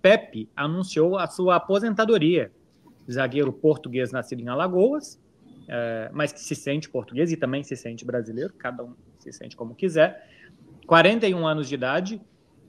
Pepe anunciou a sua aposentadoria. Zagueiro português nascido em Alagoas, mas que se sente português e também se sente brasileiro, cada um se sente como quiser. 41 anos de idade.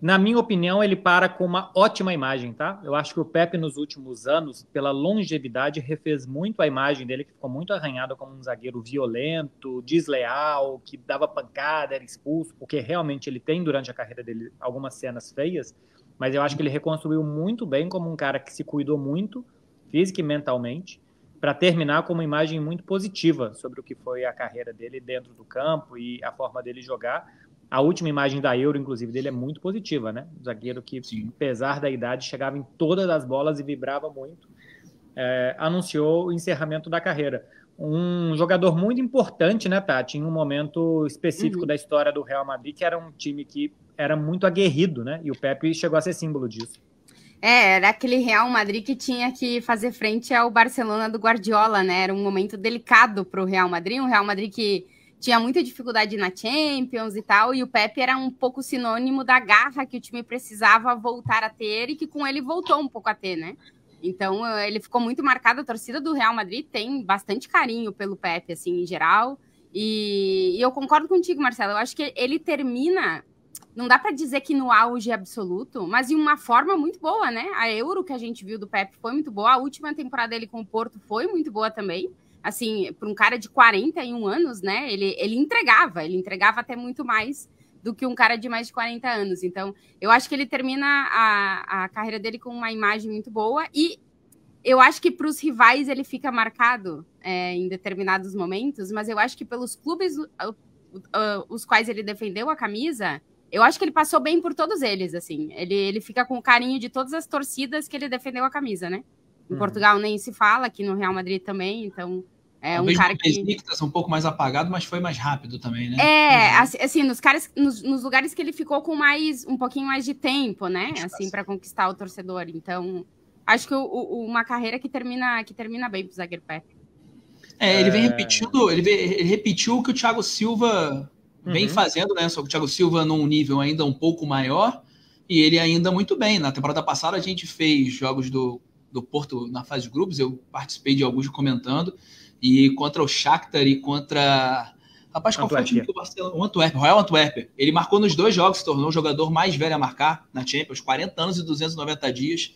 Na minha opinião, ele para com uma ótima imagem, tá? Eu acho que o Pepe, nos últimos anos, pela longevidade, refez muito a imagem dele, que ficou muito arranhada como um zagueiro violento, desleal, que dava pancada, era expulso, porque realmente ele tem, durante a carreira dele, algumas cenas feias, mas eu acho que ele reconstruiu muito bem como um cara que se cuidou muito, física e mentalmente, para terminar com uma imagem muito positiva sobre o que foi a carreira dele dentro do campo e a forma dele jogar. A última imagem da Euro, inclusive, dele é muito positiva, né? Um zagueiro que, apesar da idade, chegava em todas as bolas e vibrava muito. Anunciou o encerramento da carreira. Um jogador muito importante, né, Tati? Em um momento específico da história do Real Madrid, que era um time que era muito aguerrido, né? E o Pepe chegou a ser símbolo disso. Era aquele Real Madrid que tinha que fazer frente ao Barcelona do Guardiola, né? Era um momento delicado para o Real Madrid, um Real Madrid que tinha muita dificuldade na Champions e tal, e o Pepe era um pouco sinônimo da garra que o time precisava voltar a ter e que com ele voltou um pouco a ter, né? Então, ele ficou muito marcado. A torcida do Real Madrid tem bastante carinho pelo Pepe, assim, em geral. E eu concordo contigo, Marcelo. Eu acho que ele termina, não dá para dizer que no auge absoluto, mas em uma forma muito boa, né? A Euro que a gente viu do Pepe foi muito boa. A última temporada dele com o Porto foi muito boa também. Assim, para um cara de 41 anos, né? Ele entregava até muito mais do que um cara de mais de 40 anos. Então, eu acho que ele termina a carreira dele com uma imagem muito boa e eu acho que para os rivais ele fica marcado em determinados momentos, mas eu acho que pelos clubes os quais ele defendeu a camisa, eu acho que ele passou bem por todos eles, assim. Ele fica com o carinho de todas as torcidas que ele defendeu a camisa, né? Em Portugal nem se fala, aqui no Real Madrid também, então... Talvez um cara que um pouco mais apagado, mas foi mais rápido também, né? Assim, nos lugares que ele ficou com um pouquinho mais de tempo, né? Assim, para conquistar o torcedor. Então, acho que uma carreira que termina bem pro zagueiro Pepe. Ele vem repetindo, ele repetiu o que o Thiago Silva vem fazendo, né? Só que o Thiago Silva num nível ainda um pouco maior e ele ainda muito bem. Na temporada passada a gente fez jogos do Porto na fase de grupos, eu participei de alguns comentando. E contra o Shakhtar e contra... Rapaz, qual foi o time do Barcelona? O Antwerp, Royal Antwerp. Ele marcou nos 2 jogos, se tornou o jogador mais velho a marcar na Champions, 40 anos e 290 dias.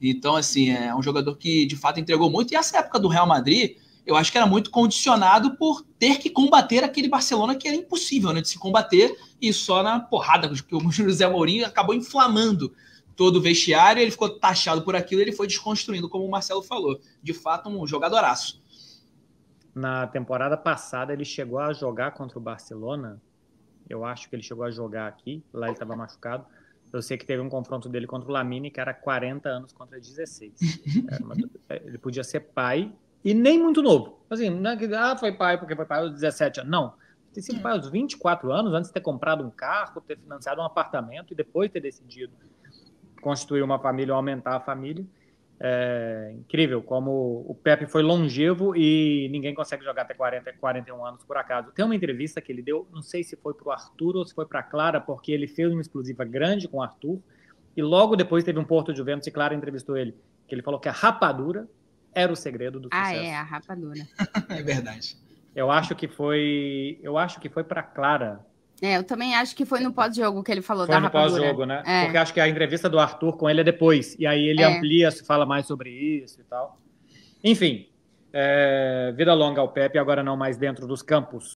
Então, assim, é um jogador que, de fato, entregou muito. E essa época do Real Madrid, eu acho que era muito condicionado por ter que combater aquele Barcelona que era impossível, né, de se combater. E só na porrada, que o José Mourinho acabou inflamando todo o vestiário. Ele ficou taxado por aquilo, ele foi desconstruindo, como o Marcelo falou. De fato, um jogadoraço. Na temporada passada, ele chegou a jogar contra o Barcelona. Eu acho que ele chegou a jogar aqui. Lá ele estava machucado. Eu sei que teve um confronto dele contra o Lamine, que era 40 anos contra 16. Ele podia ser pai e nem muito novo. Assim, não é que foi pai porque foi pai aos 17 anos. Não. Ter sido pai aos 24 anos, antes de ter comprado um carro, ter financiado um apartamento e depois ter decidido constituir uma família ou aumentar a família. Incrível como o Pepe foi longevo e ninguém consegue jogar até 41 anos por acaso. Tem uma entrevista que ele deu, não sei se foi para o Arthur ou se foi para a Clara, porque ele fez uma exclusiva grande com o Arthur e logo depois teve um Porto Juventus e Clara entrevistou ele, que ele falou que a rapadura era o segredo do sucesso. A rapadura. É verdade. Eu acho que foi para a Clara. Eu também acho que foi no pós-jogo que ele falou da rapadura. Foi no pós-jogo, né? Porque acho que a entrevista do Arthur com ele é depois. E aí ele amplia, se fala mais sobre isso e tal. Enfim, vida longa ao Pepe, agora não mais dentro dos campos.